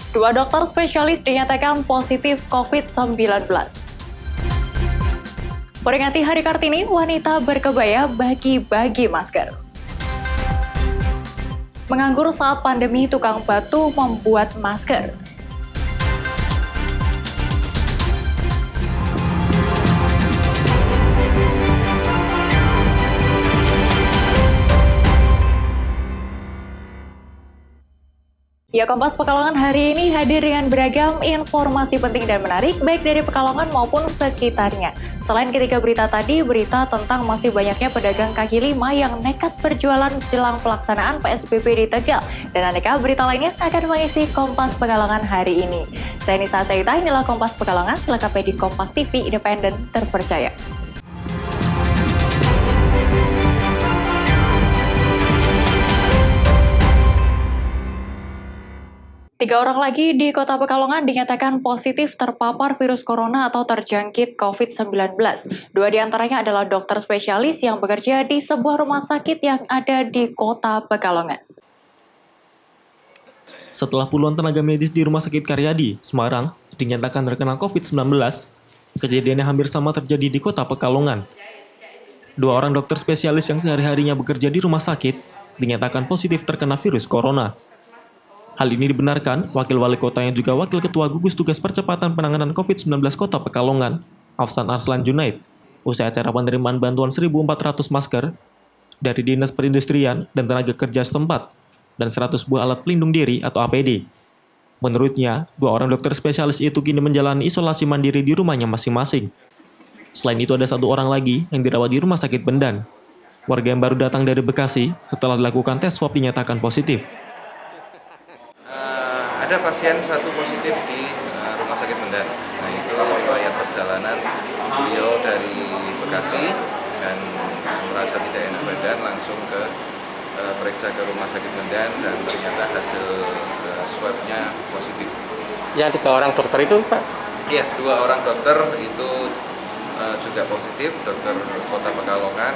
Dua dokter spesialis dinyatakan positif COVID-19. Peringati Hari Kartini, wanita berkebaya bagi-bagi masker. Menganggur saat pandemi, tukang batu membuat masker. Ya, Kompas Pekalongan hari ini hadir dengan beragam informasi penting dan menarik, baik dari Pekalongan maupun sekitarnya. Selain ketika berita tadi, berita tentang masih banyaknya pedagang kaki lima yang nekat berjualan jelang pelaksanaan PSBB di Tegal. Dan aneka berita lainnya akan mengisi Kompas Pekalongan hari ini. Saya Nisa Saita, inilah Kompas Pekalongan, selengkapnya di Kompas TV, independen, terpercaya. Tiga orang lagi di Kota Pekalongan dinyatakan positif terpapar virus corona atau terjangkit COVID-19. Dua di antaranya adalah dokter spesialis yang bekerja di sebuah rumah sakit yang ada di Kota Pekalongan. Setelah puluhan tenaga medis di Rumah Sakit Karyadi, Semarang, dinyatakan terkena COVID-19, kejadiannya hampir sama terjadi di Kota Pekalongan. Dua orang dokter spesialis yang sehari-harinya bekerja di rumah sakit dinyatakan positif terkena virus corona. Hal ini dibenarkan Wakil Wali Kota yang juga Wakil Ketua Gugus Tugas Percepatan Penanganan COVID-19 Kota Pekalongan, Afsan Arslan Junaid, usai acara penerimaan bantuan 1.400 masker dari Dinas Perindustrian dan Tenaga Kerja setempat dan 100 buah alat pelindung diri atau APD. Menurutnya, dua orang dokter spesialis itu kini menjalani isolasi mandiri di rumahnya masing-masing. Selain itu ada satu orang lagi yang dirawat di Rumah Sakit Bendan. Warga yang baru datang dari Bekasi setelah dilakukan tes swab dinyatakan positif. Ada pasien satu positif di Rumah Sakit Bendan. Nah, itu riwayat perjalanan beliau dari Bekasi dan merasa tidak enak badan langsung periksa ke Rumah Sakit Bendan dan ternyata hasil swabnya positif. Yang 3 orang dokter itu, Pak? Iya, 2 orang dokter itu juga positif, dokter Kota Pekalongan,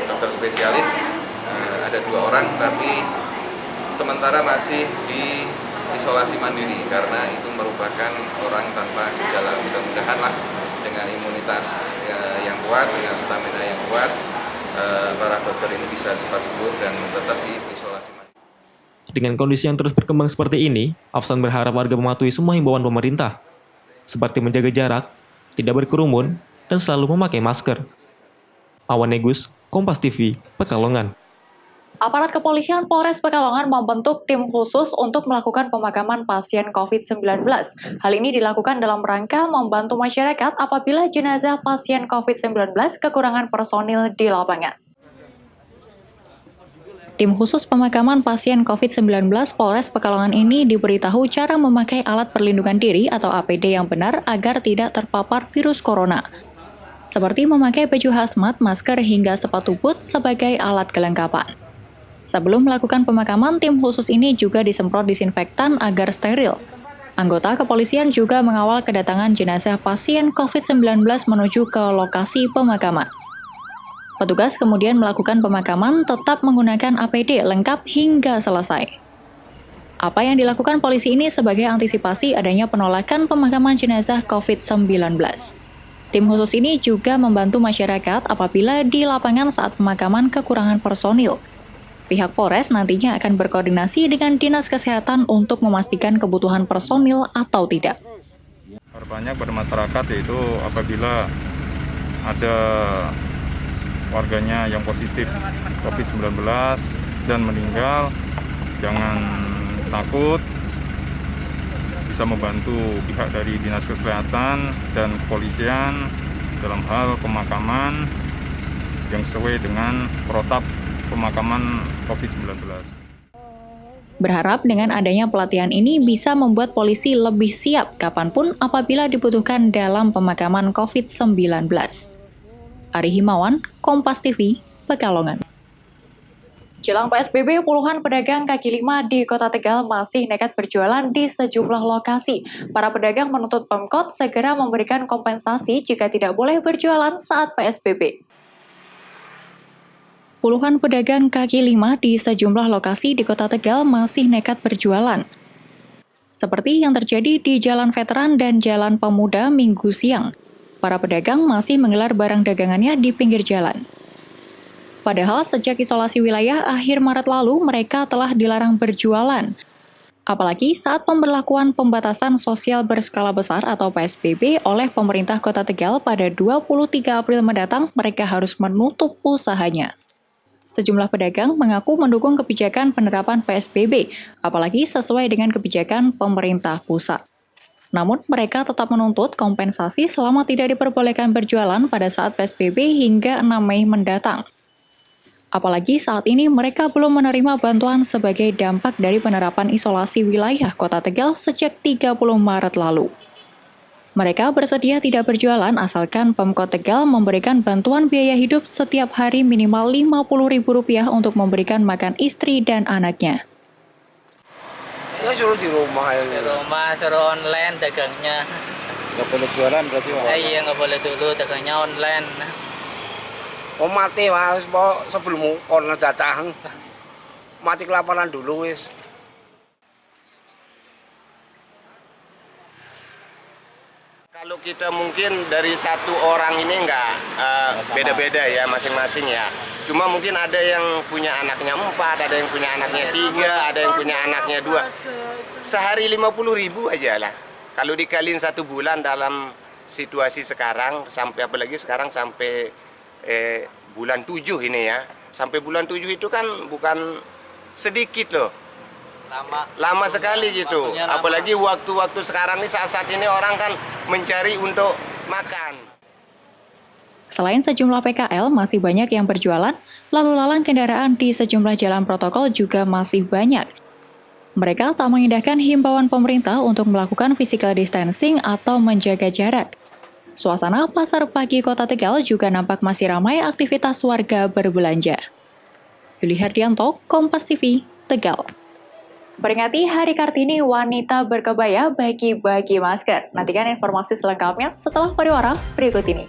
dokter spesialis, ada 2 orang tapi sementara masih di isolasi mandiri karena itu merupakan orang tanpa gejala. Mudah-mudahan lah dengan imunitas yang kuat, dengan stamina yang kuat, para dokter ini bisa cepat sembuh dan tetap di isolasi mandiri. Dengan kondisi yang terus berkembang seperti ini, Afsan berharap warga mematuhi semua himbauan pemerintah, seperti menjaga jarak, tidak berkerumun, dan selalu memakai masker. Awan Negus, Kompas TV, Pekalongan. Aparat kepolisian Polres Pekalongan membentuk tim khusus untuk melakukan pemakaman pasien COVID-19. Hal ini dilakukan dalam rangka membantu masyarakat apabila jenazah pasien COVID-19 kekurangan personil di lapangan. Tim khusus pemakaman pasien COVID-19 Polres Pekalongan ini diberitahu cara memakai alat perlindungan diri atau APD yang benar agar tidak terpapar virus corona. Seperti memakai baju hazmat, masker, hingga sepatu boot sebagai alat kelengkapan. Sebelum melakukan pemakaman, tim khusus ini juga disemprot disinfektan agar steril. Anggota kepolisian juga mengawal kedatangan jenazah pasien COVID-19 menuju ke lokasi pemakaman. Petugas kemudian melakukan pemakaman tetap menggunakan APD lengkap hingga selesai. Apa yang dilakukan polisi ini sebagai antisipasi adanya penolakan pemakaman jenazah COVID-19. Tim khusus ini juga membantu masyarakat apabila di lapangan saat pemakaman kekurangan personil. Pihak Polres nantinya akan berkoordinasi dengan Dinas Kesehatan untuk memastikan kebutuhan personil atau tidak. Harapannya pada masyarakat yaitu apabila ada warganya yang positif COVID-19 dan meninggal, jangan takut, bisa membantu pihak dari Dinas Kesehatan dan Kepolisian dalam hal pemakaman yang sesuai dengan protap pemakaman COVID-19. Berharap dengan adanya pelatihan ini bisa membuat polisi lebih siap kapanpun apabila dibutuhkan dalam pemakaman COVID-19. Ari Himawan, Kompas TV, Pekalongan. Jelang PSBB, puluhan pedagang kaki lima di Kota Tegal masih nekat berjualan di sejumlah lokasi. Para pedagang menuntut Pemkot segera memberikan kompensasi jika tidak boleh berjualan saat PSBB. Puluhan pedagang kaki lima di sejumlah lokasi di Kota Tegal masih nekat berjualan. Seperti yang terjadi di Jalan Veteran dan Jalan Pemuda Minggu siang. Para pedagang masih menggelar barang dagangannya di pinggir jalan. Padahal sejak isolasi wilayah akhir Maret lalu, mereka telah dilarang berjualan. Apalagi saat pemberlakuan pembatasan sosial berskala besar atau PSBB oleh pemerintah Kota Tegal pada 23 April mendatang, mereka harus menutup usahanya. Sejumlah pedagang mengaku mendukung kebijakan penerapan PSBB, apalagi sesuai dengan kebijakan pemerintah pusat. Namun, mereka tetap menuntut kompensasi selama tidak diperbolehkan berjualan pada saat PSBB hingga 6 Mei mendatang. Apalagi saat ini mereka belum menerima bantuan sebagai dampak dari penerapan isolasi wilayah Kota Tegal sejak 30 Maret lalu. Mereka bersedia tidak berjualan asalkan Pemkot Tegal memberikan bantuan biaya hidup setiap hari minimal Rp50.000 untuk memberikan makan istri dan anaknya. Ya suruh di rumah ya. Di rumah suruh online dagangnya. Nggak boleh jualan berarti Pak? Iya nggak boleh dulu dagangnya online. Oh mati Mas, sebelum corona datang. Mati kelaparan dulu wis. Kalau kita mungkin dari satu orang ini nggak beda-beda ya masing-masing ya. Cuma mungkin ada yang punya anaknya 4, ada yang punya anaknya 3, ada yang punya anaknya 2. Sehari 50.000 aja lah. Kalau dikaliin 1 bulan dalam situasi sekarang, sampai apalagi sekarang sampai bulan 7 ini ya. Sampai bulan 7 itu kan bukan sedikit loh. Lama sekali gitu. Apalagi waktu-waktu sekarang ini saat-saat ini orang kan mencari untuk makan. Selain sejumlah PKL, masih banyak yang berjualan, lalu lalang kendaraan di sejumlah jalan protokol juga masih banyak. Mereka tak mengindahkan himbauan pemerintah untuk melakukan physical distancing atau menjaga jarak. Suasana pasar pagi Kota Tegal juga nampak masih ramai aktivitas warga berbelanja. Yuli Hardianto, Kompas TV, Tegal. Peringati Hari Kartini Wanita Berkebaya bagi-bagi masker. Nantikan informasi selengkapnya setelah pariwara berikut ini.